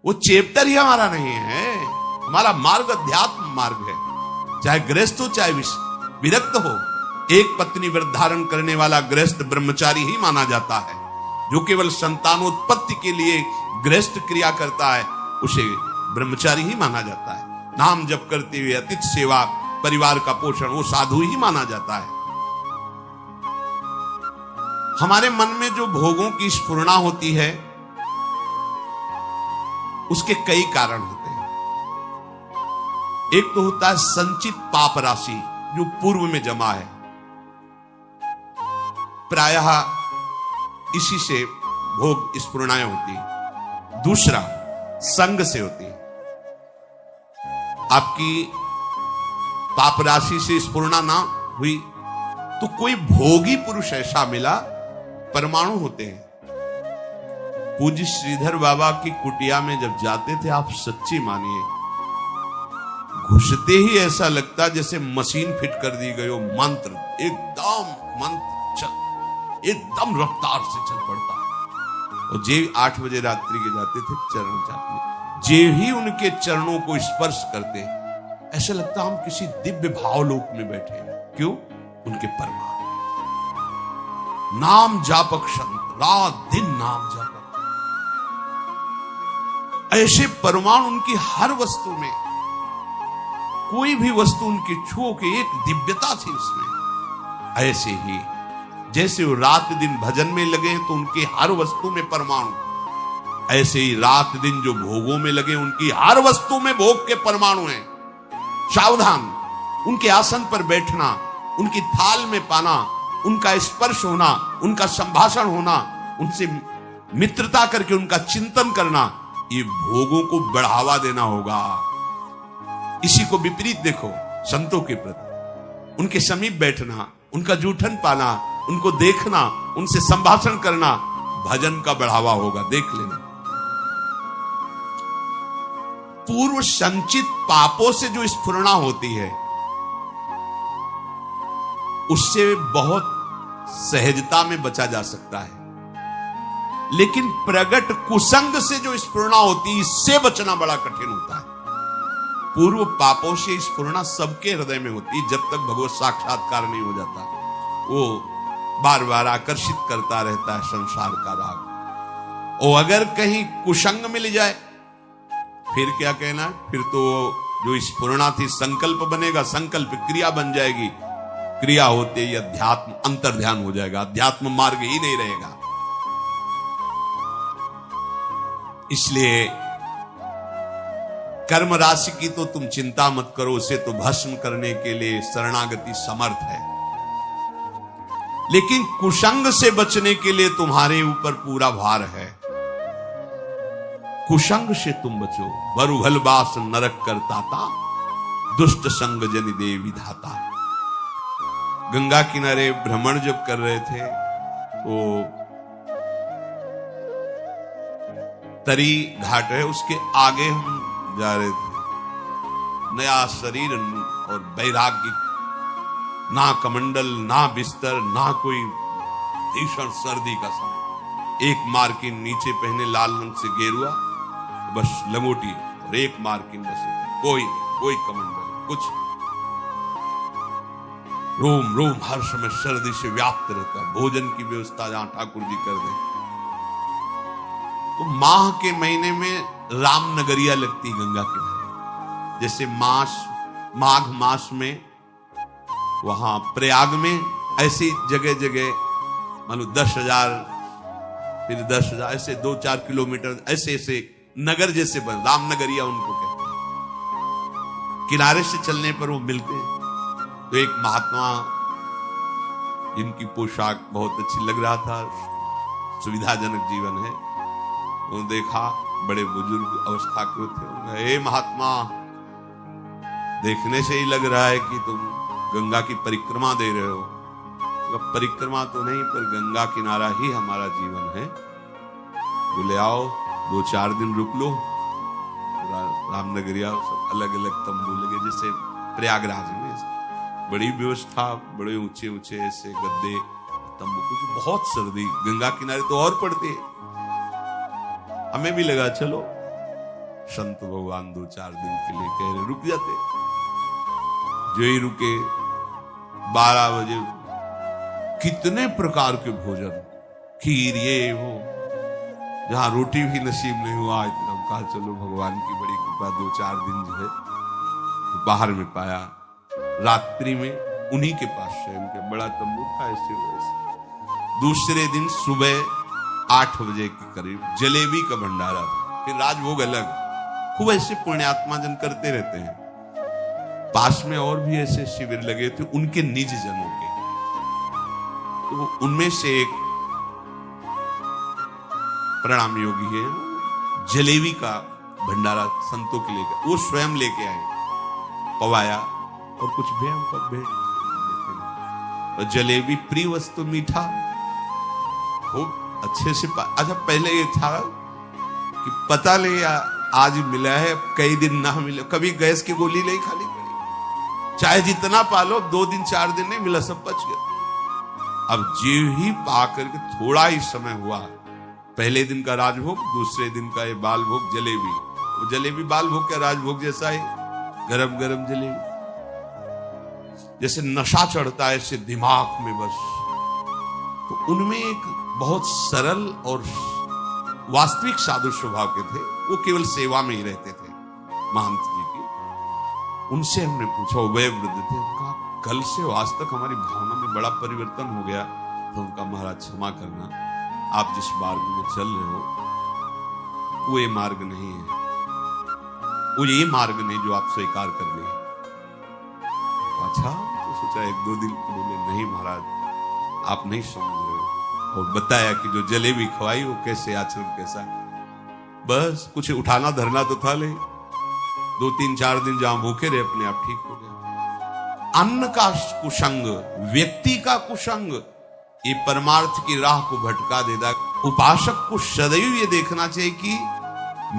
वो चैप्टर ही हमारा नहीं है। हमारा मार्ग अध्यात्म मार्ग है। चाहे गृहस्थ हो चाहे विरक्त हो, एक पत्नी व्रत धारण करने वाला गृहस्थ ब्रह्मचारी ही माना जाता है। जो केवल संतानोत्पत्ति के लिए गृहस्थ क्रिया करता है उसे ब्रह्मचारी ही माना जाता है। नाम जप करते हुए अतिथि सेवा, परिवार का पोषण, वो साधु ही माना जाता है। हमारे मन में जो भोगों की स्फुरणा होती है उसके कई कारण होते हैं। एक तो होता है संचित पाप राशि जो पूर्व में जमा है, प्रायः इसी से भोग स्फुरणाएं होती है। दूसरा संग से होती है। आपकी पाप राशि से स्फुरणा ना हुई तो कोई भोगी पुरुष ऐसा मिला, परमाणु होते हैं। पूज्य श्रीधर बाबा की कुटिया में जब जाते थे, आप सच्ची मानिए, घुसते ही ऐसा लगता जैसे मशीन फिट कर दी गई हो। मंत्र एकदम रफ्तार से चल पड़ता। और जे 8 बजे रात्रि के जाते थे चरण चाटने, जे ही उनके चरणों को स्पर्श करते ऐसा लगता हम किसी दिव्य भावलोक में बैठे हैं। क्यों? उनके परमाणु नाम जापक संत, रात दिन नाम जापक, ऐसे परमाणु उनकी हर वस्तु में, कोई भी वस्तु उनकी छू के एक दिव्यता थी उसमें। ऐसे ही जैसे वो रात दिन भजन में लगे तो उनकी हर वस्तु में परमाणु, ऐसे ही रात दिन जो भोगों में लगे उनकी हर वस्तु में भोग के परमाणु हैं। सावधान, उनके आसन पर बैठना, उनकी थाल में पाना, उनका स्पर्श होना, उनका संभाषण होना, उनसे मित्रता करके उनका चिंतन करना, ये भोगों को बढ़ावा देना होगा। इसी को विपरीत देखो, संतों के प्रति उनके समीप बैठना, उनका जूठन पाना, उनको देखना, उनसे संभाषण करना भजन का बढ़ावा होगा। देख लेना। पूर्व संचित पापों से जो स्फुरणा होती है उससे बहुत सहजता में बचा जा सकता है, लेकिन प्रगट कुसंग से जो स्फुरणा होती है इससे बचना बड़ा कठिन होता है। पूर्व पापों से स्फुरणा सबके हृदय में होती है जब तक भगवत साक्षात्कार नहीं हो जाता। वो बार बार आकर्षित करता रहता है संसार का राग। और अगर कहीं कुसंग मिल जाए फिर क्या कहना, फिर तो जो स्फुरणा थी संकल्प बनेगा, संकल्प क्रिया बन जाएगी, क्रिया होते ही अध्यात्म अंतर्ध्यान हो जाएगा, अध्यात्म मार्ग ही नहीं रहेगा। इसलिए कर्म राशि की तो तुम चिंता मत करो, उसे तो भस्म करने के लिए शरणागति समर्थ है, लेकिन कुसंग से बचने के लिए तुम्हारे ऊपर पूरा भार है। कुसंग से तुम बचो। बरु भलबास नरक करताता, दुष्ट संग जनि दे विधाता। गंगा किनारे भ्रमण जब कर रहे थे तो तरी घाट है, उसके आगे हम जा रहे थे। नया शरीर और वैराग्य, ना कमंडल, ना बिस्तर, ना कोई भीषण सर्दी का समय। एक मार्किन नीचे पहने लाल रंग से गेरुआ, बस लंगोटी, और एक मार्किन बस, कोई कमंडल, कुछ। रोम रोम हर समय सर्दी से व्याप्त रहता। भोजन की व्यवस्था जहां ठाकुर जी कर दें। तो माह के महीने में रामनगरिया लगती गंगा किनारे। जैसे माघ मास में वहां प्रयाग में, ऐसी जगह जगह मानो 10,000, फिर 10,000, ऐसे 2-4 किलोमीटर ऐसे ऐसे नगर जैसे बन, रामनगरिया उनको कहते हैं। किनारे से चलने पर वो मिलते हैं। तो एक महात्मा, जिनकी पोशाक बहुत अच्छी लग रहा था, सुविधाजनक जीवन है, वो देखा, बड़े बुजुर्ग अवस्था के थे। हे महात्मा, देखने से ही लग रहा है कि तुम गंगा की परिक्रमा दे रहे हो। परिक्रमा तो नहीं, पर गंगा किनारा ही हमारा जीवन है। बोले आओ 2-4 दिन रुक लो। रामनगरिया सब अलग अलग तंबू लगे, जैसे प्रयागराज में बड़ी व्यवस्था, बड़े ऊंचे ऊंचे ऐसे गद्दे तंबू, क्योंकि बहुत सर्दी गंगा किनारे तो और पड़ती है। हमें भी लगा चलो संत भगवान 2-4 दिन के लिए कह रहे रुक जाते, जो ही रुके 12 बजे कितने प्रकार के भोजन, खीर ये वो, जहां रोटी भी नसीब नहीं हुआ, इतना कहा चलो भगवान की बड़ी कृपा 2-4 दिन जो है तो बाहर में पाया। रात्रि में उन्हीं के पास शयन के, बड़ा तंबू था ऐसे वैसे। दूसरे दिन सुबह 8 बजे के करीब जलेबी का भंडारा था, फिर राजभोग अलग। खूब ऐसे पुण्यात्मा जन करते रहते हैं। पास में और भी ऐसे शिविर लगे थे उनके निज जनों के, तो उनमें से एक प्रणाम योगी है, जलेबी का भंडारा संतों के लिए, वो स्वयं लेके आए, पवाया और कुछ भी हमको भेंट। और जलेबी प्रिय वस्तु, मीठा खूब अच्छे से अच्छा पहले ये था कि पता नहीं आज मिला है, कई दिन ना मिले, कभी गैस की गोली नहीं खाली पड़ी, चाहे जितना पालो 2 दिन 4 दिन नहीं मिला, सब बच गया। अब जीव ही पा करके थोड़ा ही समय हुआ, पहले दिन का राजभोग, दूसरे दिन का ये बाल भोग जलेबी, वो जलेबी बाल भोग का राजभोग जैसा ही गरम गरम जलेबी, जैसे नशा चढ़ता है ऐसे दिमाग में बस। तो उनमें एक बहुत सरल और वास्तविक साधु स्वभाव के थे, वो केवल सेवा में ही रहते थे महंत जी की। उनसे हमने पूछा, वह वृद्ध थे, उनका कल से आज तक हमारी भावना में बड़ा परिवर्तन हो गया। तो उनका महाराज क्षमा करना, आप जिस मार्ग में चल रहे हो वो ये मार्ग नहीं है, वो ये मार्ग नहीं जो आप स्वीकार कर लिए। अच्छा, तो सोचा 1-2 दिन बोले नहीं महाराज आप नहीं समझ रहे हो, और बताया कि जो जलेबी खवाई वो कैसे आचरण कैसा, बस कुछ उठाना धरना तो था, ले 2-3-4 दिन जहां भूखे रहे अपने आप ठीक हो गया। अन्न का कुसंग, व्यक्ति का कुसंग, ये परमार्थ की राह को भटका देता। उपासक को सदैव ये देखना चाहिए कि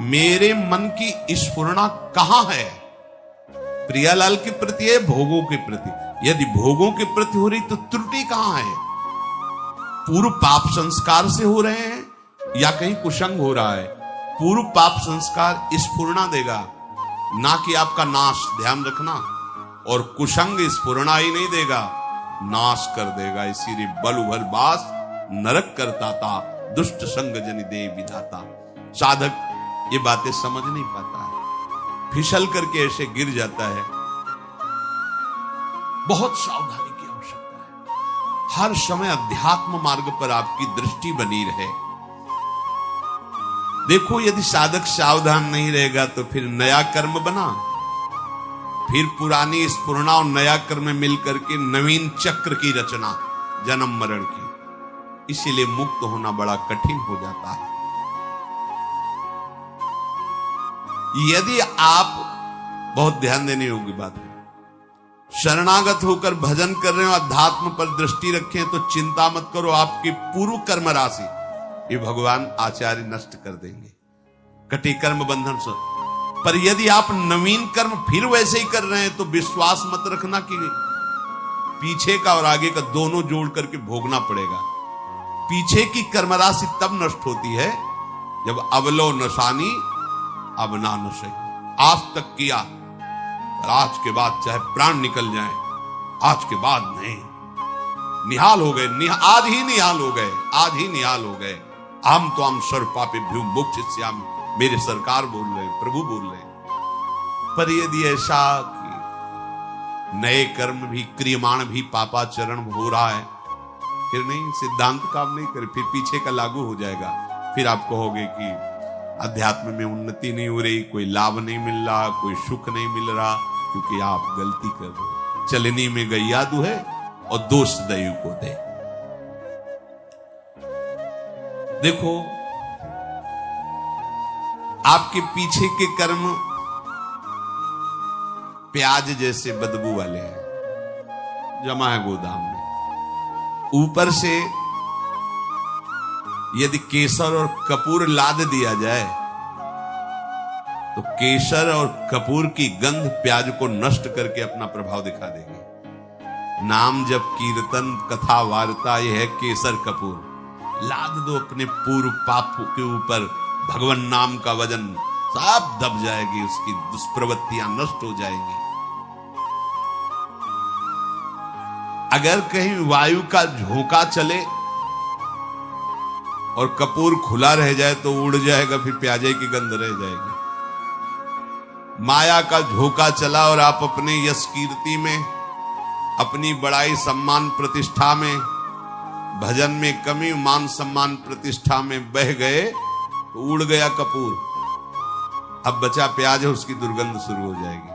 मेरे मन की स्फुरना कहां है, प्रियालाल के प्रति है, भोगों के प्रति। यदि भोगों के प्रति हो रही तो त्रुटि कहां है, पूर्व पाप संस्कार से हो रहे हैं या कहीं कुसंग हो रहा है। पूर्व पाप संस्कार स्फुरना देगा, ना कि आपका नाश, ध्यान रखना, और कुसंग स्फुरना ही नहीं देगा, नाश कर देगा। इसीलिए बल उभल बास नरक करता था, दुष्ट संग जनि दे विधाता। साधक ये बातें समझ नहीं पाता है, फिसल करके ऐसे गिर जाता है। बहुत सावधानी की आवश्यकता है, हर समय अध्यात्म मार्ग पर आपकी दृष्टि बनी रहे। देखो यदि साधक सावधान नहीं रहेगा तो फिर नया कर्म बना, फिर पुरानी स्फुरना और नया कर्म मिलकर के नवीन चक्र की रचना, जन्म मरण की। इसीलिए मुक्त होना बड़ा कठिन हो जाता है। यदि आप, बहुत ध्यान देने योग्य बात है, शरणागत होकर भजन कर रहे हो, अध्यात्म पर दृष्टि रखें तो चिंता मत करो, आपकी पूर्व कर्म राशि ये भगवान आचार्य नष्ट कर देंगे, कटी कर्म बंधन से। पर यदि आप नवीन कर्म फिर वैसे ही कर रहे हैं तो विश्वास मत रखना कि पीछे का और आगे का दोनों जोड़ करके भोगना पड़ेगा। पीछे की कर्म राशि तब नष्ट होती है जब अवलो नशानी अब ना नशे, आज तक किया और आज के बाद चाहे प्राण निकल जाए, आज के बाद नहीं, निहाल हो गए, आज ही निहाल हो गए, आज ही निहाल हो गए। हम तो हम सर्व पापे भ्यू मुक्त श्याम, मेरे सरकार बोल रहे, प्रभु बोल रहे। पर यदि ऐसा कि नए कर्म भी क्रियमाण भी पापाचरण हो रहा है, फिर नहीं, सिद्धांत काम नहीं करे, फिर पीछे का लागू हो जाएगा। फिर आप कहोगे कि अध्यात्म में उन्नति नहीं हो रही, कोई लाभ नहीं मिल रहा, कोई सुख नहीं मिल रहा, क्योंकि आप गलती कर रहे हो। चलनी में गैया दुहे और दोष दैव को दे। देखो आपके पीछे के कर्म प्याज जैसे बदबू वाले हैं, जमा है गोदाम में। ऊपर से यदि केसर और कपूर लाद दिया जाए तो केसर और कपूर की गंध प्याज को नष्ट करके अपना प्रभाव दिखा देगी। नाम जब कीर्तन कथा वार्ता यह है केसर कपूर, लाद दो अपने पूर्व पाप के ऊपर, भगवान नाम का वजन सब दब जाएगी, उसकी दुष्प्रवृत्तियां नष्ट हो जाएंगी। अगर कहीं वायु का झोंका चले और कपूर खुला रह जाए तो उड़ जाएगा, फिर प्याजे की गंध रह जाएगी। माया का झोंका चला और आप अपने यश कीर्ति में, अपनी बड़ाई सम्मान प्रतिष्ठा में, भजन में कमी, मान सम्मान प्रतिष्ठा में बह गए तो उड़ गया कपूर। अब बचा प्याज, उसकी दुर्गंध शुरू हो जाएगी।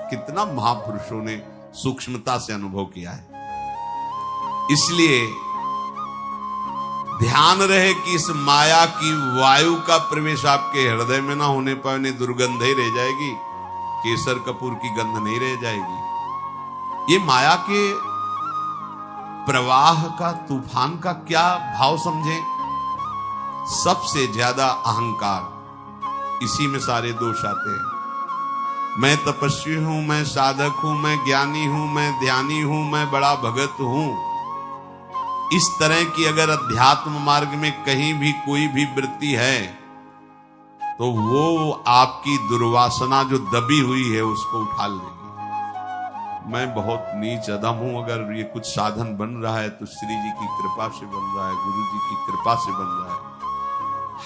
कितना महापुरुषों ने सूक्ष्मता से अनुभव किया है। इसलिए ध्यान रहे कि इस माया की वायु का प्रवेश आपके हृदय में ना होने पर नहीं दुर्गंध ही रह जाएगी, केसर कपूर की गंध नहीं रह जाएगी। ये माया के प्रवाह का, तूफान का क्या भाव समझें? सबसे ज्यादा अहंकार, इसी में सारे दोष आते हैं। मैं तपस्वी हूं, मैं साधक हूं, मैं ज्ञानी हूं, मैं ध्यानी हूं, मैं बड़ा भगत हूं। इस तरह की अगर अध्यात्म मार्ग में कहीं भी कोई भी वृत्ति है तो वो आपकी दुर्वासना जो दबी हुई है उसको उठा लेगी। मैं बहुत नीच अधम हूं, अगर ये कुछ साधन बन रहा है तो श्री जी की कृपा से बन रहा है, गुरु जी की कृपा से बन रहा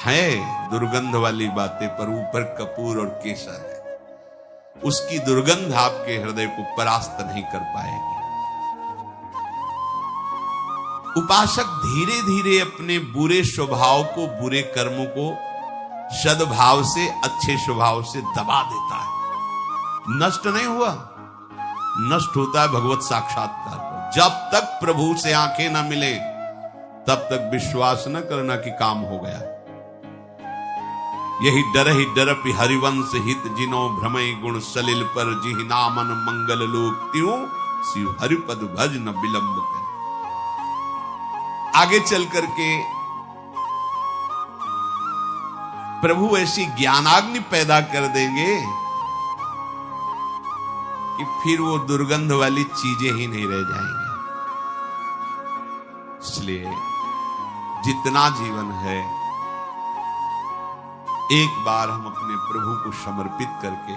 है दुर्गंध वाली बातें, पर ऊपर कपूर और केसर है। उसकी दुर्गंध आपके हृदय को परास्त नहीं कर पाएगी। उपासक धीरे धीरे अपने बुरे स्वभाव को, बुरे कर्मों को सद्भाव से, अच्छे स्वभाव से दबा देता है। नष्ट नहीं हुआ, नष्ट होता है भगवत साक्षात्कार पर। जब तक प्रभु से आंखें न मिले तब तक विश्वास न करना कि काम हो गया। यही डर पि हरिवंश हित जिनो भ्रमय गुण सलिल पर, जिहि नामन मंगल लोक त्यों शिव हरिपद भज न विलंब कर। आगे चल करके प्रभु ऐसी ज्ञानाग्नि पैदा कर देंगे कि फिर वो दुर्गंध वाली चीजें ही नहीं रह जाएंगी। इसलिए जितना जीवन है एक बार हम अपने प्रभु को समर्पित करके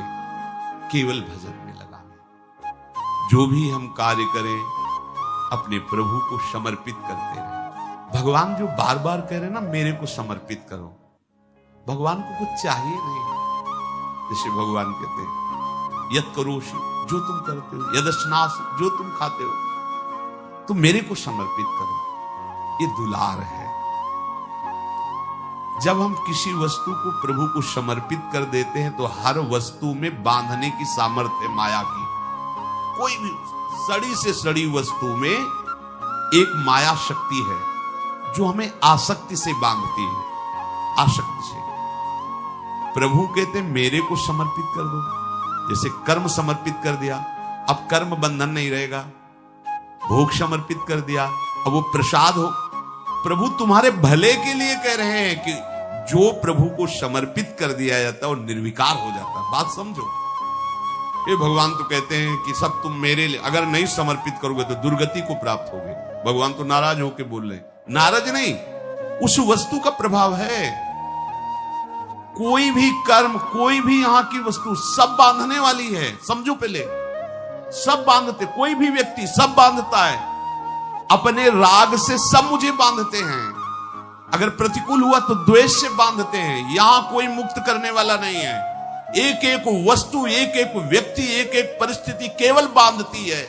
केवल भजन में लगाएं। जो भी हम कार्य करें अपने प्रभु को समर्पित करते रहें। भगवान जो बार बार कह रहे ना मेरे को समर्पित करो, भगवान को कुछ चाहिए नहीं। जैसे भगवान कहते हैं यत् करोषि, जो तुम करते हो, यदश्नासि, जो तुम खाते हो, तुम मेरे को समर्पित करो। ये दुलार है। जब हम किसी वस्तु को प्रभु को समर्पित कर देते हैं तो हर वस्तु में बांधने की सामर्थ्य है माया की। कोई भी सड़ी से सड़ी वस्तु में एक माया शक्ति है जो हमें आसक्ति से बांधती है। आसक्ति से प्रभु कहते मेरे को समर्पित कर दो। जैसे कर्म समर्पित कर दिया, अब कर्म बंधन नहीं रहेगा। भोग समर्पित कर दिया, अब वो प्रसाद हो। प्रभु तुम्हारे भले के लिए कह रहे हैं कि जो प्रभु को समर्पित कर दिया जाता है वो निर्विकार हो जाता है। बात समझो। ये भगवान तो कहते हैं कि सब तुम मेरे लिए, अगर नहीं समर्पित करोगे तो दुर्गति को प्राप्त होगे। भगवान तो नाराज होके बोल रहे, नाराज नहीं, उस वस्तु का प्रभाव है। कोई भी कर्म, कोई भी यहां की वस्तु सब बांधने वाली है। समझो पहले, सब बांधते, कोई भी व्यक्ति सब बांधता है। अपने राग से सब मुझे बांधते हैं। अगर प्रतिकूल हुआ तो द्वेष से बांधते हैं। यहां कोई मुक्त करने वाला नहीं है। एक एक वस्तु, एक एक व्यक्ति, एक एक परिस्थिति केवल बांधती है।